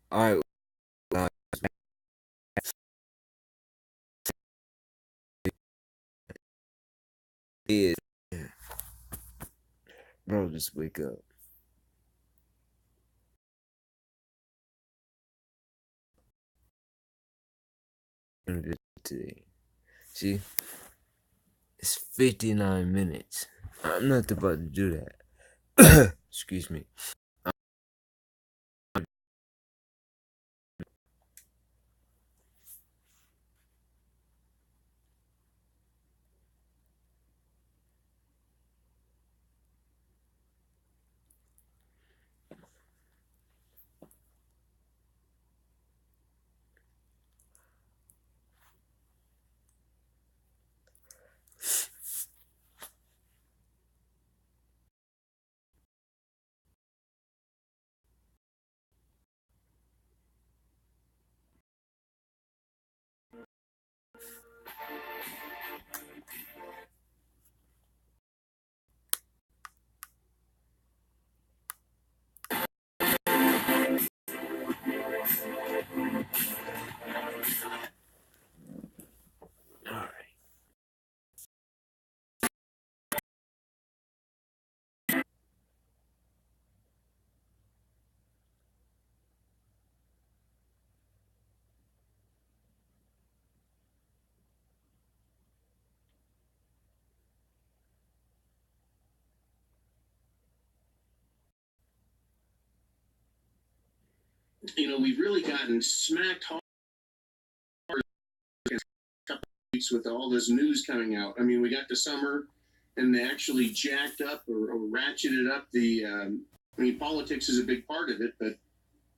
All right. Uh, is bro, just wake up today. See, it's 59 minutes. I'm not about to do that. Excuse me. All right. We've really gotten smacked hard with all this news coming out. I mean, we got the summer, and they actually jacked up or ratcheted up the. I mean, politics is a big part of it, but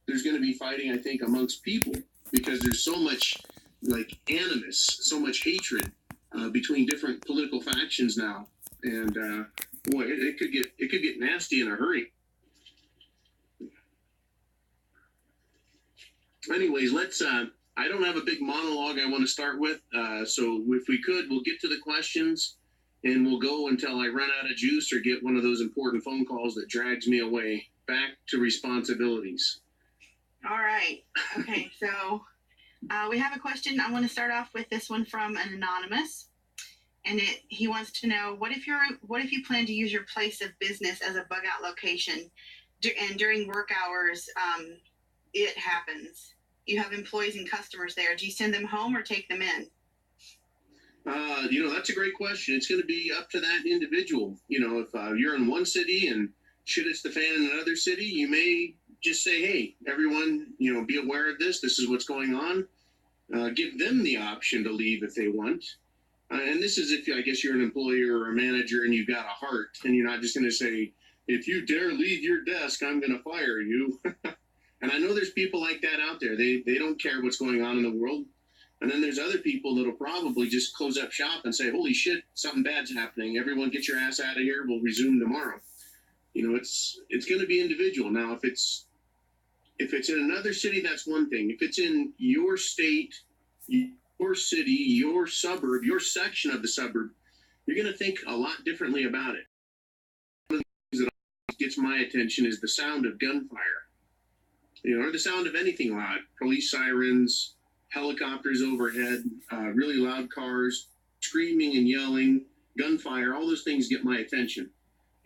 there's going to be fighting, I think, amongst people because there's so much like animus, so much hatred between different political factions now, and boy, it could get nasty in a hurry. Anyways, let's. I don't have a big monologue I want to start with, so if we could, we'll get to the questions, and we'll go until I run out of juice or get one of those important phone calls that drags me away back to responsibilities. All right. Okay. So we have a question. I want to start off with this one from an anonymous, and he wants to know what if you plan to use your place of business as a bug out location, and during work hours, it happens. You have employees and customers there. Do you send them home or take them in? That's a great question. It's going to be up to that individual. If you're in one city and shit hits the fan in another city, you may just say, hey, everyone, be aware of this. This is what's going on. Give them the option to leave if they want. And this is if, I guess, you're an employer or a manager and you've got a heart and you're not just going to say, if you dare leave your desk, I'm going to fire you. And I know there's people like that out there. They don't care what's going on in the world. And then there's other people that'll probably just close up shop and say, holy shit, something bad's happening. Everyone get your ass out of here. We'll resume tomorrow. It's going to be individual. Now, if it's in another city, that's one thing. If it's in your state, your city, your suburb, your section of the suburb, you're going to think a lot differently about it. One of the things that gets my attention is the sound of gunfire, or the sound of anything loud, police sirens, helicopters overhead, really loud cars, screaming and yelling, gunfire, all those things get my attention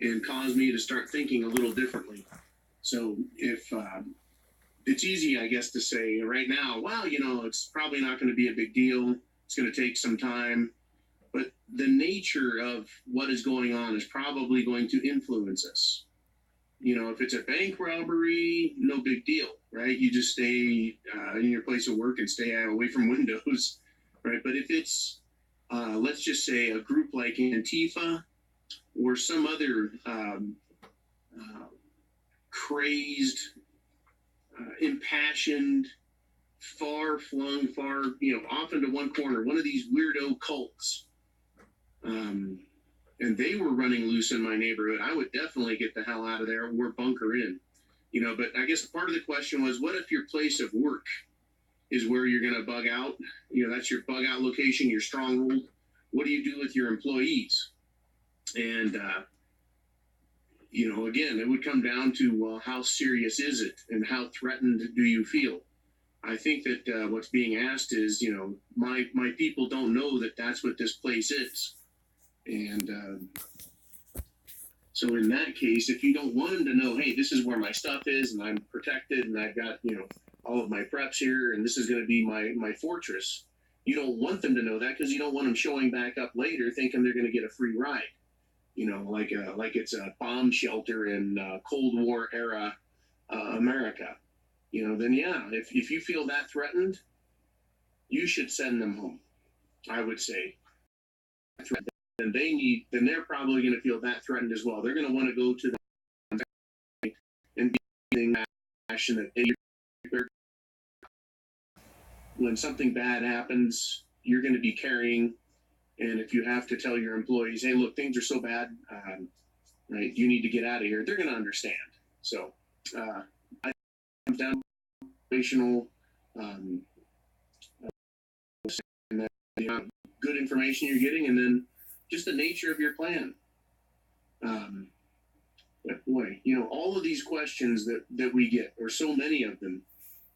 and cause me to start thinking a little differently. So if it's easy, I guess, to say right now, well, it's probably not going to be a big deal. It's going to take some time. But the nature of what is going on is probably going to influence us. If it's a bank robbery, no big deal, right? You just stay in your place of work and stay away from windows, right? But if it's, let's just say, a group like Antifa or some other crazed, impassioned, far, off into one corner, one of these weirdo cults, and they were running loose in my neighborhood, I would definitely get the hell out of there or bunker in. But I guess part of the question was, what if your place of work is where you're going to bug out? That's your bug out location, your stronghold. What do you do with your employees? And again, it would come down to how serious is it and how threatened do you feel? I think that what's being asked is, my people don't know that that's what this place is. And so in that case, if you don't want them to know, hey, this is where my stuff is and I'm protected and I've got, all of my preps here and this is going to be my fortress, you don't want them to know that because you don't want them showing back up later thinking they're going to get a free ride. Like it's a bomb shelter in Cold War era America. Then yeah, if you feel that threatened, you should send them home. I would say. And then they're probably going to feel that threatened as well. They're going to want to go to the and be passionate. When something bad happens, you're going to be carrying. And if you have to tell your employees, hey, look, things are so bad, right? You need to get out of here. They're going to understand. So I think down motivational, good information you're getting, and then just the nature of your plan. But boy, all of these questions that we get, or so many of them,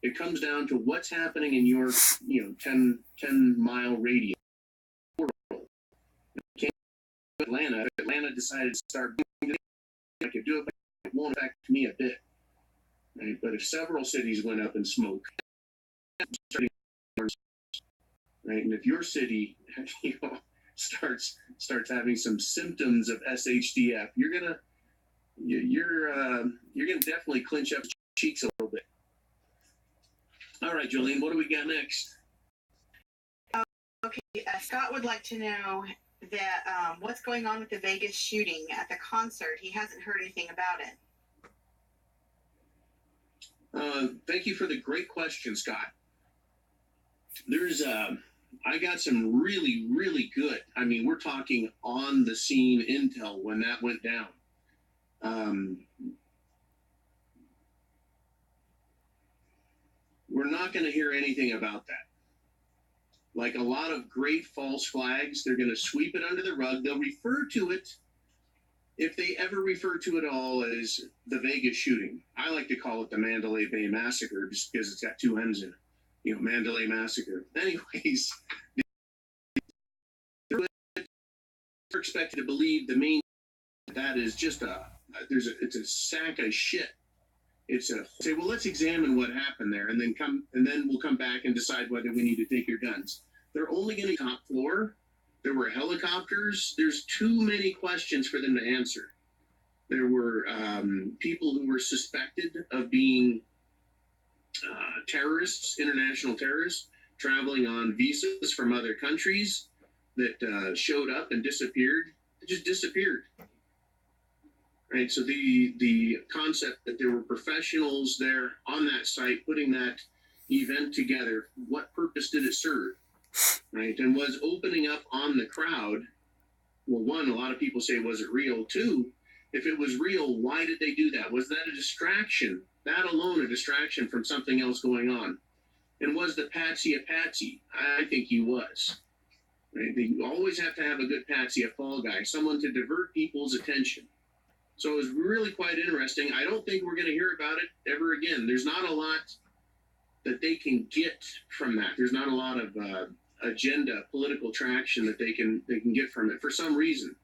it comes down to what's happening in your 10-mile radius. Atlanta decided to start doing it. I could do it, but it won't affect me a bit. Right? But if several cities went up in smoke, right? And if your city, starts having some symptoms of SHTF, you're gonna definitely clinch up cheeks a little bit. All right, Jolene, what do we got next? Okay, Scott would like to know that what's going on with the Vegas shooting at the concert. He hasn't heard anything about it. Thank you for the great question, Scott. There's I got some really, really good, we're talking on the scene intel when that went down. We're not going to hear anything about that. Like a lot of great false flags, they're going to sweep it under the rug. They'll refer to it, if they ever refer to it all, as the Vegas shooting. I like to call it the Mandalay Bay Massacre just because it's got two N's in it. Mandalay Massacre. Anyways, they're expected to believe the main that is just it's a sack of shit. It's say, well, let's examine what happened there, and then we'll come back and decide whether we need to take your guns. They're only going to top floor. There were helicopters. There's too many questions for them to answer. There were people who were suspected of being terrorists, international terrorists, traveling on visas from other countries that showed up and disappeared. It just disappeared. Right, so the concept that there were professionals there on that site putting that event together, what purpose did it serve? Right, and was opening up on the crowd. Well, one, a lot of people say, was it real? Two, if it was real, why did they do that? Was that a distraction? That alone a distraction from something else going on? And was the patsy a patsy? I think he was. Right? You always have to have a good patsy, a fall guy, someone to divert people's attention. So it was really quite interesting. I don't think we're going to hear about it ever again. There's not a lot that they can get from that. There's not a lot of agenda, political traction that they can get from it for some reason.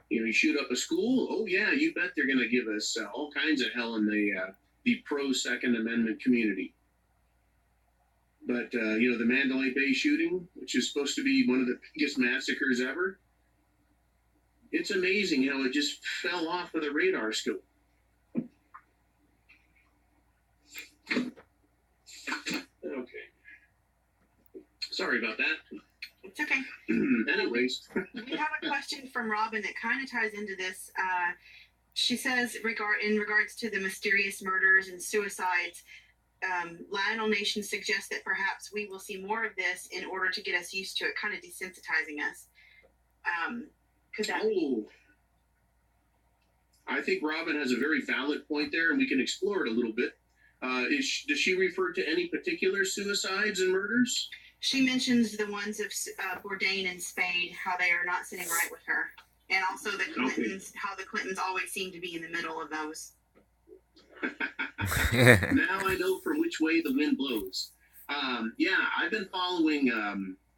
You shoot up a school. Oh yeah, you bet they're going to give us all kinds of hell in the pro Second Amendment community. But the Mandalay Bay shooting, which is supposed to be one of the biggest massacres ever. It's amazing how it just fell off of the radar scope. Okay. Sorry about that. It's okay. Anyways. We have a question from Robin that kind of ties into this. She says, in regards to the mysterious murders and suicides, Lionel Nation suggests that perhaps we will see more of this in order to get us used to it, kind of desensitizing us. Could that be? I think Robin has a very valid point there, and we can explore it a little bit. Does she refer to any particular suicides and murders? She mentions the ones of Bourdain and Spade, how they are not sitting right with her. And also the Clintons, how the Clintons always seem to be in the middle of those. Now I know from which way the wind blows. Yeah, I've been following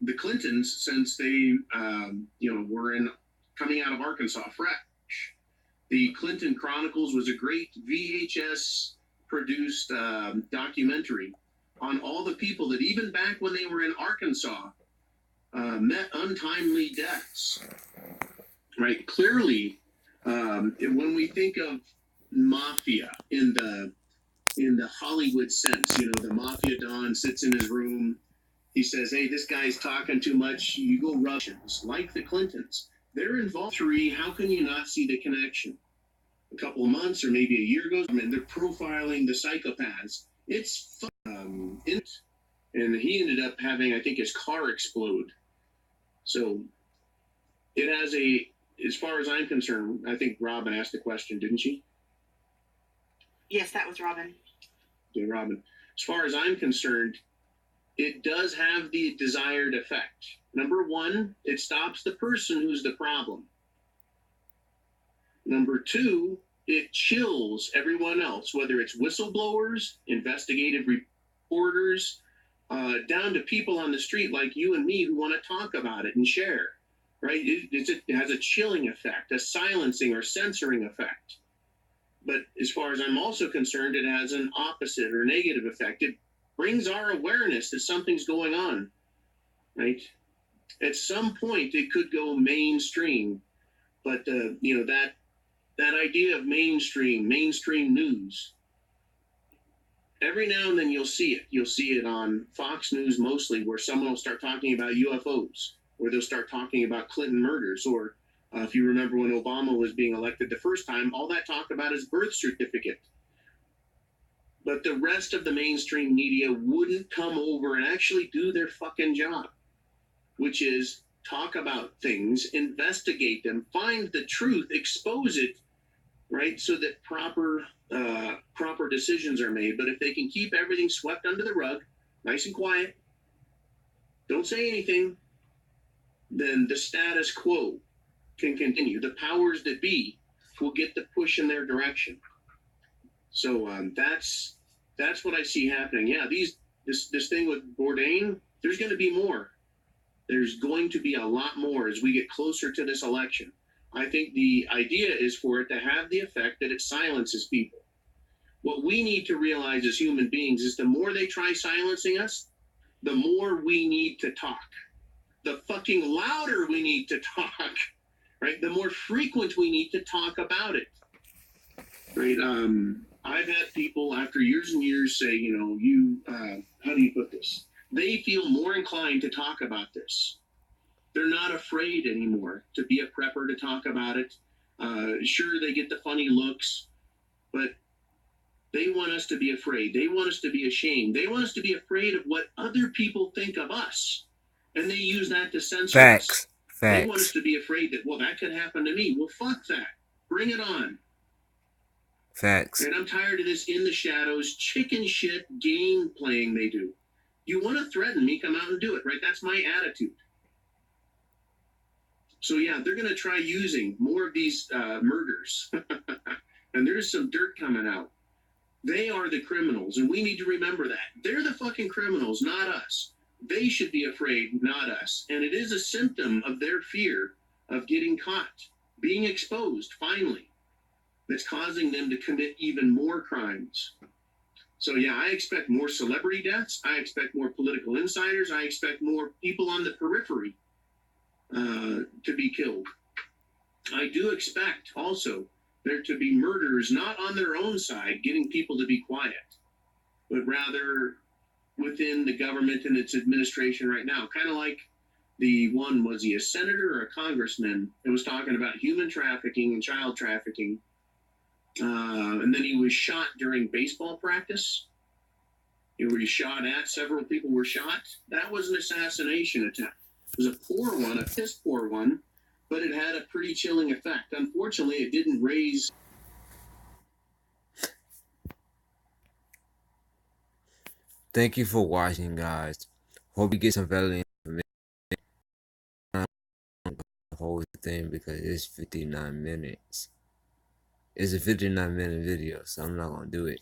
the Clintons since they, were coming out of Arkansas fresh. The Clinton Chronicles was a great VHS produced documentary on all the people that even back when they were in Arkansas met untimely deaths. Right? Clearly, when we think of mafia in the Hollywood sense, the mafia don sits in his room. He says, "Hey, this guy's talking too much. You go Russians." Like the Clintons, they're involved. How can you not see the connection? A couple of months or maybe a year goes, they're profiling the psychopaths. It's and he ended up having, I think, his car explode. So it has as far as I'm concerned, I think Robin asked the question, didn't she? Yes, that was Robin. Yeah, Robin. As far as I'm concerned, it does have the desired effect. Number one, it stops the person who's the problem. Number two, it chills everyone else, whether it's whistleblowers, investigative reporters, down to people on the street like you and me who want to talk about it and share, right? It has a chilling effect, a silencing or censoring effect. But as far as I'm also concerned, it has an opposite or negative effect. It brings our awareness that something's going on, right? At some point, it could go mainstream, but that idea of mainstream news, every now and then you'll see it. You'll see it on Fox News mostly, where someone will start talking about UFOs, or they'll start talking about Clinton murders, or if you remember when Obama was being elected the first time, all that talk about his birth certificate. But the rest of the mainstream media wouldn't come over and actually do their fucking job, which is talk about things, investigate them, find the truth, expose it, right, so that proper decisions are made. But if they can keep everything swept under the rug, nice and quiet, don't say anything, then the status quo can continue. The powers that be will get the push in their direction. So that's what I see happening. Yeah, this thing with Bourdain, there's going to be more. There's going to be a lot more as we get closer to this election. I think the idea is for it to have the effect that it silences people. What we need to realize as human beings is the more they try silencing us, the more we need to talk. The fucking louder we need to talk, right? The more frequent we need to talk about it, right? I've had people after years and years say, how do you put this? They feel more inclined to talk about this. They're not afraid anymore to be a prepper, to talk about it. Sure, they get the funny looks, but they want us to be afraid. They want us to be ashamed. They want us to be afraid of what other people think of us. And they use that to censor us. They want us to be afraid that, well, that could happen to me. Well, fuck that. Bring it on. Facts. And I'm tired of this in the shadows, chicken shit game playing they do. You want to threaten me, come out and do it, right? That's my attitude. So, yeah, they're going to try using more of these murders. And there's some dirt coming out. They are the criminals, and we need to remember that. They're the fucking criminals, not us. They should be afraid, not us. And it is a symptom of their fear of getting caught, being exposed, finally, that's causing them to commit even more crimes. So, yeah, I expect more celebrity deaths. I expect more political insiders. I expect more people on the periphery to be killed. I do expect also there to be murders not on their own side, getting people to be quiet, but rather within the government and its administration right now. Kind of like was he a senator or a congressman that was talking about human trafficking and child trafficking, and then he was shot during baseball practice. He was shot at, several people were shot. That was an assassination attempt. It was a poor one, a piss poor one, but it had a pretty chilling effect. Unfortunately, it didn't raise... Thank you for watching, guys. Hope you get some valuable information. The whole thing. thing because it's 59 minutes. It's a 59-minute video, so I'm not gonna do it.